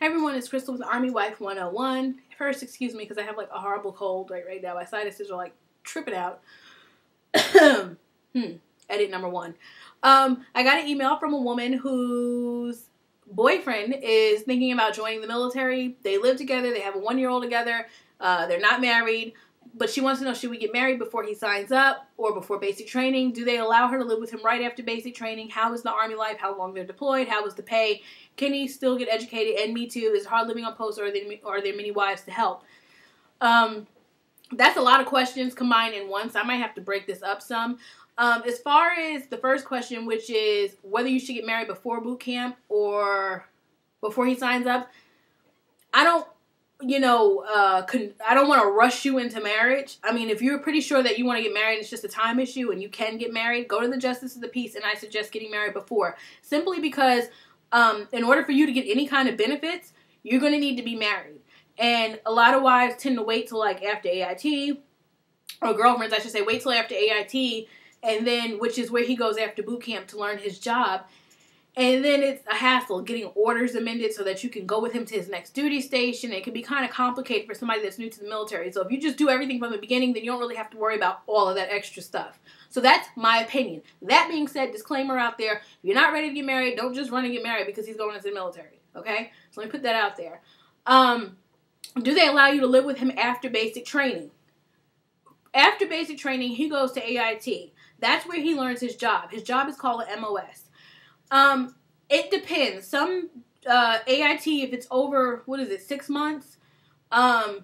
Everyone, it's Crystal with Army Wife 101. First, excuse me, because I have like a horrible cold right now. My sinuses are like tripping out. Edit number 1. I got an email from a woman whose boyfriend is thinking about joining the military. They live together. They have a 1-year-old together. They're not married. But she wants to know, should we get married before he signs up or before basic training? Do they allow her to live with him right after basic training? How is the Army life? How long they're deployed? How is the pay? Can he still get educated? And me too. Is hard living on post, or are there many wives to help? That's a lot of questions combined in one, so I might have to break this up some. As far as the first question, which is whether you should get married before boot camp or before he signs up, I don't want to rush you into marriage. I mean, if you're pretty sure that you want to get married, it's just a time issue and you can get married, go to the Justice of the Peace, and I suggest getting married before. Simply because in order for you to get any kind of benefits, you're going to need to be married. And a lot of wives tend to wait till like after AIT, or girlfriends, I should say, wait till after AIT, and then, which is where he goes after boot camp to learn his job. And then it's a hassle getting orders amended so that you can go with him to his next duty station. It can be kind of complicated for somebody that's new to the military. So if you just do everything from the beginning, then you don't really have to worry about all of that extra stuff. So that's my opinion. That being said, disclaimer out there, if you're not ready to get married, don't just run and get married because he's going into the military. Okay? So let me put that out there. Do they allow you to live with him after basic training? After basic training, he goes to AIT. That's where he learns his job. His job is called an MOS. It depends. Some, AIT, if it's over, 6 months,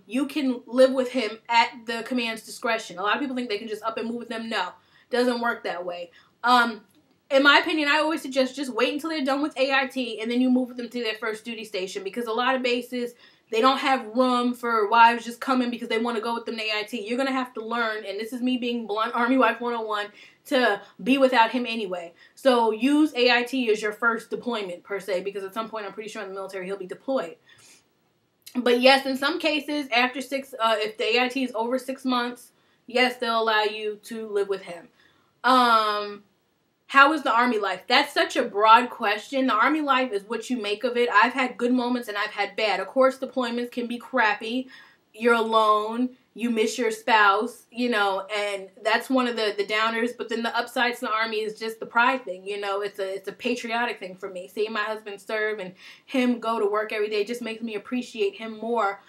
you can live with him at the command's discretion. A lot of people think they can just up and move with them. No, doesn't work that way. In my opinion, I always suggest just wait until they're done with AIT and then you move with them to their first duty station, because a lot of bases, they don't have room for wives just coming because they want to go with them to AIT. You're going to have to learn, and this is me being blunt, Army Wife 101, to be without him anyway. So use AIT as your first deployment, per se, because at some point I'm pretty sure in the military he'll be deployed. But yes, in some cases, after if the AIT is over 6 months, yes, they'll allow you to live with him. How is the Army life? That's such a broad question. The Army life is what you make of it. I've had good moments and I've had bad. Of course, deployments can be crappy. You're alone. You miss your spouse, and that's one of the downers. But then the upsides to the Army is just the pride thing. It's a patriotic thing for me. Seeing my husband serve and him go to work every day just makes me appreciate him more,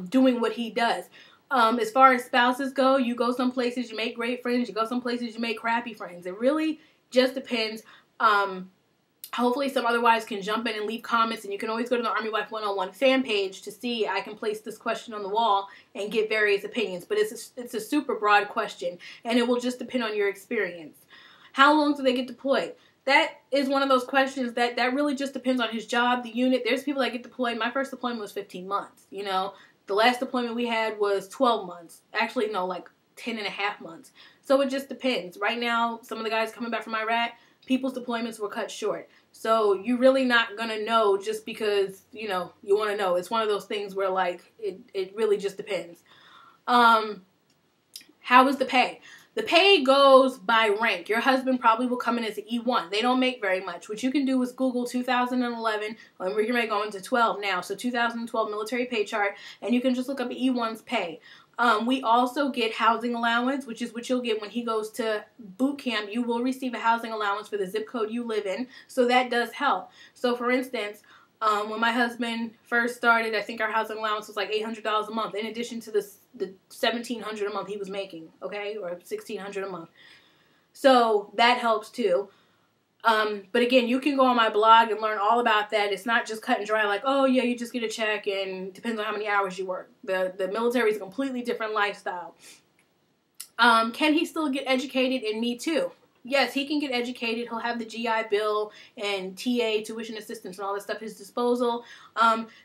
doing what he does. As far as spouses go, you go some places, you make great friends. You go some places, you make crappy friends. It really just depends. Hopefully some other wives can jump in and leave comments, and you can always go to the Army Wife 101 fan page to see. I can place this question on the wall and get various opinions, but it's a super broad question, and it will just depend on your experience. How long do they get deployed? That is one of those questions that really just depends on his job, the unit. There's people that get deployed. My first deployment was 15 months, The last deployment we had was 12 months. Actually, no, like 10 and a half months. So it just depends. Right now, some of the guys coming back from Iraq, people's deployments were cut short. So you're really not going to know just because, you want to know. It's one of those things where, like, it really just depends. How is the pay? The pay goes by rank. Your husband probably will come in as an E1. They don't make very much. What you can do is Google 2011, and we're going to go into 12 now. So 2012 military pay chart, and you can just look up E1's pay. We also get housing allowance, which is what you'll get when he goes to boot camp. You will receive a housing allowance for the zip code you live in, so that does help. So, for instance, when my husband first started, I think our housing allowance was like $800 a month, in addition to the $1,700 a month he was making, okay, or $1,600 a month. So that helps too. But again, you can go on my blog and learn all about that. It's not just cut and dry like, oh yeah, you just get a check and depends on how many hours you work. The military is a completely different lifestyle. Can he still get educated? And me too. Yes, he can get educated. He'll have the GI Bill and TA, tuition assistance, and all that stuff at his disposal.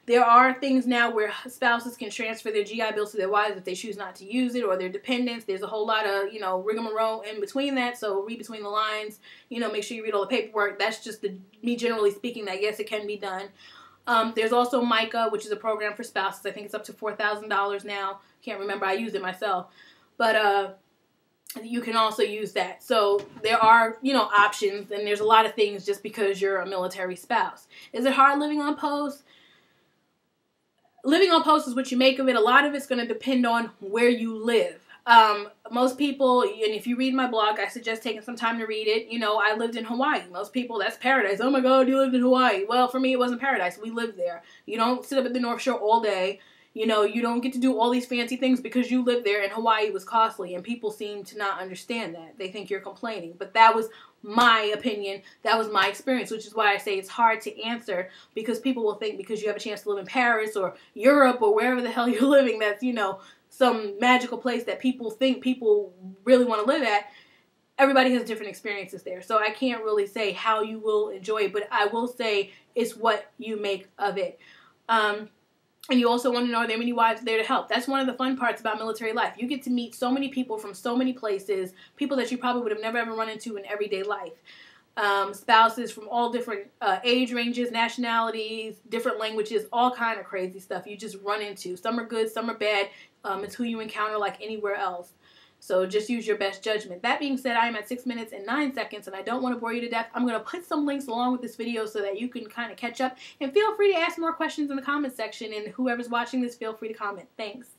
There are things now where spouses can transfer their GI Bill to their wives if they choose not to use it, or their dependents. There's a whole lot of, rigmarole in between that, so read between the lines. Make sure you read all the paperwork. That's just me generally speaking that, yes, it can be done. There's also MICA, which is a program for spouses. I think it's up to $4,000 now. Can't remember. I used it myself. But, you can also use that. So there are, options, and there's a lot of things just because you're a military spouse. Is it hard living on post? living on post is what you make of it. A lot of it's going to depend on where you live. Most people, and if you read my blog, I suggest taking some time to read it. You know, I lived in Hawaii. Most people, that's paradise. Oh my God, you lived in Hawaii. Well, for me, it wasn't paradise. We lived there. You don't sit up at the North Shore all day. You know, you don't get to do all these fancy things because you live there, and Hawaii was costly, and people seem to not understand that. They think you're complaining. But that was my opinion. That was my experience, which is why I say it's hard to answer, because people will think because you have a chance to live in Paris or Europe or wherever the hell you're living, that's, you know, some magical place that people think people really want to live at. Everybody has different experiences there. So I can't really say how you will enjoy it, but I will say it's what you make of it. And you also want to know, are there many wives there to help? That's one of the fun parts about military life. You get to meet so many people from so many places, people that you probably would have never ever run into in everyday life. Spouses from all different age ranges, nationalities, different languages, all kind of crazy stuff you just run into. Some are good, some are bad. It's who you encounter like anywhere else. So just use your best judgment. That being said, I am at 6 minutes and 9 seconds, and I don't want to bore you to death. I'm going to put some links along with this video so that you can kind of catch up. And feel free to ask more questions in the comment section, and whoever's watching this, feel free to comment. Thanks.